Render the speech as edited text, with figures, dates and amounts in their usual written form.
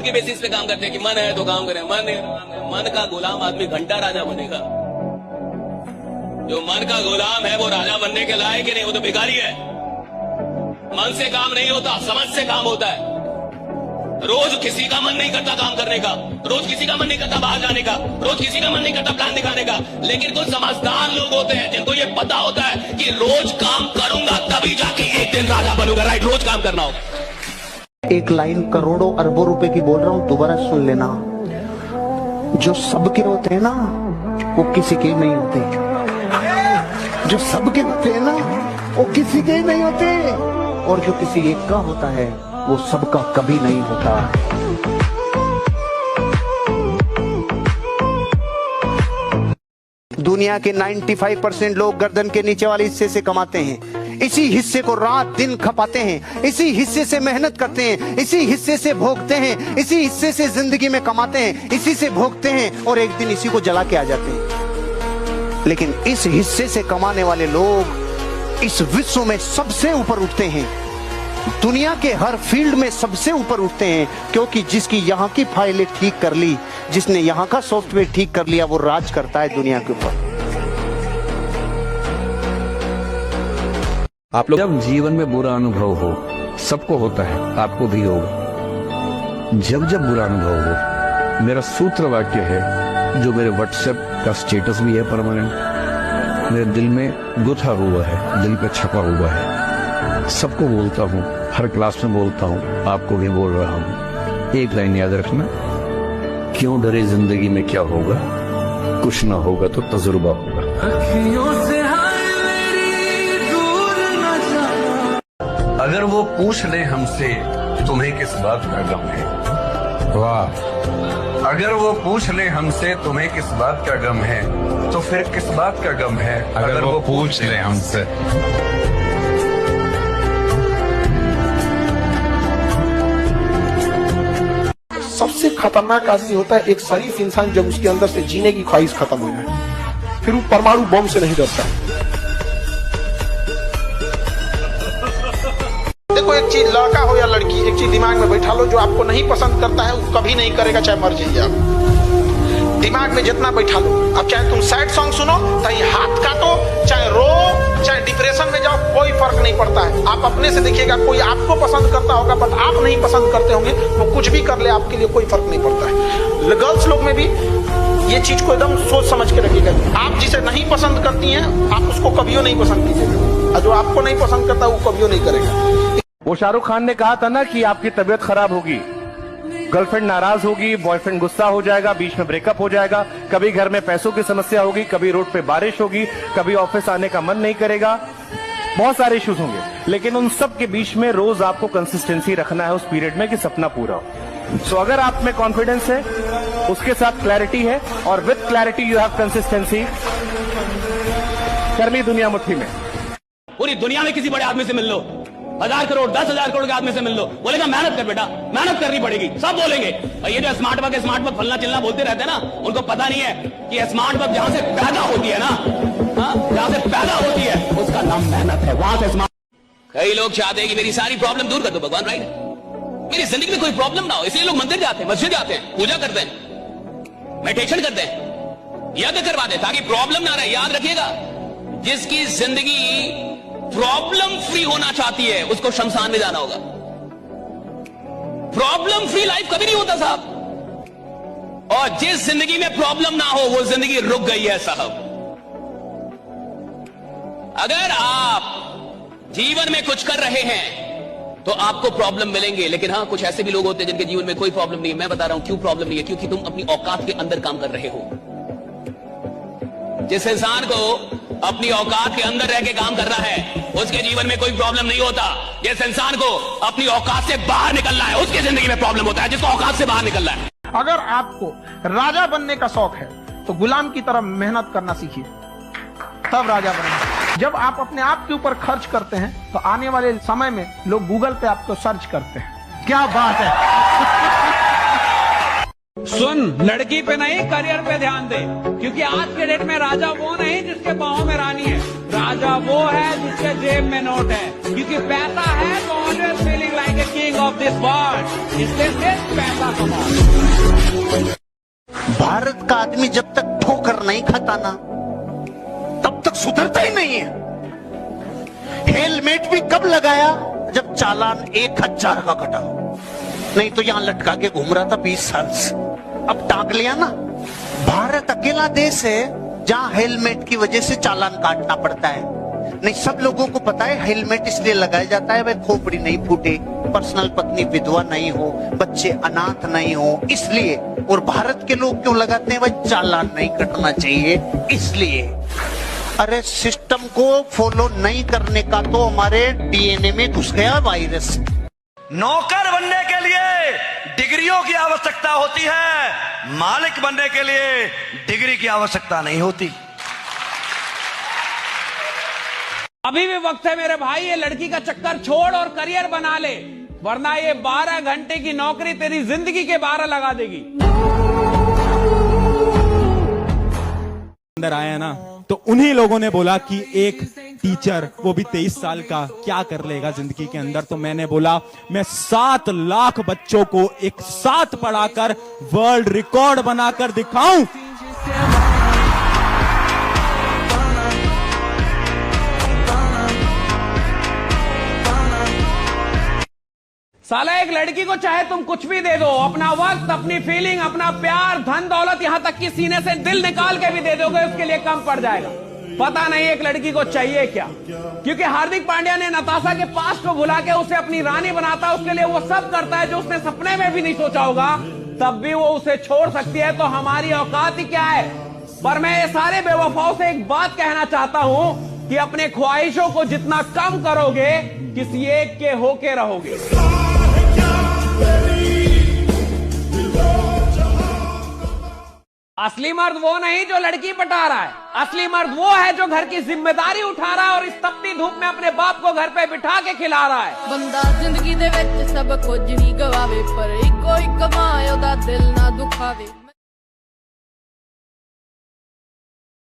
के बेसिस पे काम करते हैं कि मन है तो काम करें, मन है तो काम करें। मन का गुलाम आदमी घंटा राजा बनेगा। जो मन का गुलाम है वो राजा बनने के लायक ही नहीं, वो तो भिखारी है। मन से काम नहीं होता, समझ से काम होता है। रोज किसी का मन नहीं करता काम करने का, रोज किसी का मन नहीं करता बाहर जाने का, रोज किसी का मन नहीं करता प्लान दिखाने का, लेकिन कुछ समझदार लोग होते हैं जिनको ये पता होता है कि रोज काम करूंगा तभी जाके एक दिन राजा बनूंगा। राइट, रोज काम करना हो। एक लाइन करोड़ों अरबों रुपए की बोल रहा हूं, दोबारा सुन लेना। जो सबके होते हैं ना वो किसी के नहीं होते, जो सबके होते हैं ना वो किसी के नहीं होते, और जो किसी एक का होता है वो सबका कभी नहीं होता। दुनिया के 95% लोग गर्दन के नीचे वाले हिस्से से कमाते हैं, इसी हिस्से को रात दिन खपाते हैं, इसी हिस्से से मेहनत करते हैं, इसी हिस्से से भोगते हैं, इसी हिस्से से जिंदगी में कमाते हैं, इसी से भोगते हैं और एक दिन इसी को जला के आ जाते हैं। लेकिन इस हिस्से से कमाने वाले लोग इस विश्व में सबसे ऊपर उठते हैं, दुनिया के हर फील्ड में सबसे ऊपर उठते हैं, क्योंकि जिसकी यहाँ की फाइलें ठीक कर ली, जिसने यहाँ का सॉफ्टवेयर ठीक कर लिया, वो राज करता है दुनिया के ऊपर। आप लोग जब जीवन में बुरा अनुभव हो, सबको होता है, आपको भी होगा। जब जब बुरा अनुभव हो, मेरा सूत्र वाक्य है जो मेरे व्हाट्सएप का स्टेटस भी है परमानेंट, मेरे दिल में गुथा हुआ है, दिल पे छपा हुआ है, सबको बोलता हूँ, हर क्लास में बोलता हूँ, आपको भी बोल रहा हूँ। एक लाइन याद रखना, क्यों डरे जिंदगी में क्या होगा, कुछ ना होगा तो तजुर्बा होगा। अगर वो पूछ ले हमसे तुम्हें किस बात का गम है, वाह, अगर वो पूछ ले हमसे तुम्हें किस बात का गम है, तो फिर किस बात का गम है अगर वो पूछ ले हमसे। सबसे खतरनाक आदमी होता है एक शरीफ इंसान जब उसके अंदर से जीने की ख्वाहिश खत्म हो जाए, फिर वो परमाणु बम से नहीं डरता। देखो, एक चीज लड़का हो या लड़की, एक चीज दिमाग में बैठा लो, जो आपको नहीं पसंद करता है वो कभी नहीं करेगा, चाहे मर जाइए आप। दिमाग में जितना बैठा लो, अब चाहे तुम सैड सॉन्ग सुनो, चाहे हाथ काटो, चाहे रो, चाहे डिप्रेशन में जाओ, कोई फर्क नहीं पड़ता है। आप अपने से देखिएगा, कोई आपको पसंद करता होगा बट आप नहीं पसंद करते होंगे, वो कुछ भी कर ले आपके लिए कोई फर्क नहीं पड़ता है। गर्ल्स लोग में भी ये चीज को एकदम सोच समझ के रखिएगा। आप जिसे नहीं पसंद करती हैं, आप उसको कभी नहीं पसंद कीजिएगा, और जो आपको नहीं पसंद करता वो कभी नहीं करेगा। वो शाहरुख खान ने कहा था ना कि आपकी तबीयत खराब होगी, गर्लफ्रेंड नाराज होगी, बॉयफ्रेंड गुस्सा हो जाएगा, बीच में ब्रेकअप हो जाएगा, कभी घर में पैसों की समस्या होगी, कभी रोड पे बारिश होगी, कभी ऑफिस आने का मन नहीं करेगा, बहुत सारे इश्यूज होंगे, लेकिन उन सब के बीच में रोज आपको कंसिस्टेंसी रखना है उस पीरियड में कि सपना पूरा हो। सो अगर आप में कॉन्फिडेंस है, उसके साथ क्लैरिटी है, और with clarity you have consistency, कर ली दुनिया मुट्ठी में। पूरी दुनिया में किसी बड़े आदमी से मिल लो, 1000 करोड़ 10,000 करोड़ के आदमी से मिल लो, बोलेगा मेहनत कर बेटा, मेहनत करनी पड़ेगी, सब बोलेंगे। और ये जो स्मार्ट वर्क फलना चिल्ला बोलते रहते हैं ना, उनको पता नहीं है कि स्मार्ट वर्क जहां से पैदा होती है ना, जहां से पैदा होती है उसका नाम मेहनत है, वहां से स्मार्ट। कई लोग चाहते हैं कि मेरी सारी प्रॉब्लम दूर कर दो भगवान, राइट, मेरी जिंदगी में कोई प्रॉब्लम ना हो, इसलिए लोग मंदिर जाते हैं, मस्जिद जाते हैं, पूजा करते हैं, मेडिटेशन करते हैं, यज्ञ करवाते हैं ताकि प्रॉब्लम ना रहे। याद रखिएगा, जिसकी जिंदगी प्रॉब्लम फ्री होना चाहती है उसको शमशान में जाना होगा। प्रॉब्लम फ्री लाइफ कभी नहीं होता साहब, और जिस जिंदगी में प्रॉब्लम ना हो वो जिंदगी रुक गई है साहब। अगर आप जीवन में कुछ कर रहे हैं तो आपको प्रॉब्लम मिलेंगे, लेकिन हाँ, कुछ ऐसे भी लोग होते हैं जिनके जीवन में कोई प्रॉब्लम नहीं है। मैं बता रहा हूं क्यों प्रॉब्लम नहीं है, क्योंकि तुम अपनी औकात के अंदर काम कर रहे हो। जिस इंसान को अपनी औकात के अंदर रह के काम कर रहा है उसके जीवन में कोई प्रॉब्लम नहीं होता। जिस इंसान को अपनी औकात से बाहर निकलना है उसकी जिंदगी में प्रॉब्लम होता है, जिसको औकात से बाहर निकलना है। अगर आपको राजा बनने का शौक है तो गुलाम की तरह मेहनत करना सीखिए, तब राजा बनेंगे। जब आप अपने आप के ऊपर खर्च करते हैं तो आने वाले समय में लोग गूगल पे आपको सर्च करते हैं। क्या बात है। सुन, लड़की पे नहीं करियर पे ध्यान दे, क्योंकि आज के डेट में राजा वो नहीं जिसके बाहों में रानी है, राजा वो है जिसके जेब में नोट है, क्योंकि पैसा है तो always feeling like a king of this world, इसलिए सिर्फ पैसा कमाओ। भारत का आदमी जब तक ठोकर नहीं खाता ना तब तक सुधरता ही नहीं है। हेलमेट भी कब लगाया जब चालान 1000 का कटा, नहीं तो यहां लटका के घूम रहा था 20 साल से, अब टांग लिया ना। भारत अकेला देश है जहां हेलमेट की वजह से चालान काटना पड़ता है। नहीं, सब लोगों को पता है हेलमेट इसलिए लगाया जाता है भाई खोपड़ी नहीं फूटे, पर्सनल पत्नी विधवा नहीं हो, बच्चे अनाथ नहीं हो, इसलिए। और भारत के लोग क्यों लगाते हैं भाई चालान नहीं कटना चाहिए इसलिए। अरे सिस्टम को फॉलो नहीं करने का तो हमारे डीएनए में घुस गया वायरस। नौकर बनने के लिए डिग्रियों की आवश्यकता होती है, मालिक बनने के लिए डिग्री की आवश्यकता नहीं होती। अभी भी वक्त है मेरे भाई, ये लड़की का चक्कर छोड़ और करियर बना ले, वरना ये 12 घंटे की नौकरी तेरी जिंदगी के 12 लगा देगी। अंदर आया ना तो उन्हीं लोगों ने बोला कि एक टीचर वो भी 23 साल का क्या कर लेगा जिंदगी के अंदर। तो मैंने बोला मैं 7 लाख बच्चों को एक साथ पढ़ाकर वर्ल्ड रिकॉर्ड बनाकर दिखाऊं। साला एक लड़की को चाहे तुम कुछ भी दे दो, अपना वक्त, अपनी फीलिंग, अपना प्यार, धन दौलत, यहां तक कि सीने से दिल निकाल के भी दे दोगे, उसके लिए कम पड़ जाएगा। पता नहीं एक लड़की को चाहिए क्या, क्योंकि हार्दिक पांड्या ने नताशा के पास्ट को भुला के उसे अपनी रानी बनाता है, उसके लिए वो सब करता है जो उसने सपने में भी नहीं सोचा होगा, तब भी वो उसे छोड़ सकती है। तो हमारी औकात ही क्या है। पर मैं ये सारे बेवफाओं से एक बात कहना चाहता हूं कि अपने ख्वाहिशों को जितना कम करोगे, किसी एक के होके रहोगे। असली मर्द वो नहीं जो लड़की पटा रहा है, असली मर्द वो है जो घर की जिम्मेदारी उठा रहा है और इस तपती धूप में अपने बाप को घर पे बिठा के खिला रहा है। बंदा जिंदगी दे विच सब कुछ ही गवावे, पर इको ही कमाए ओदा दिल ना दुखावे।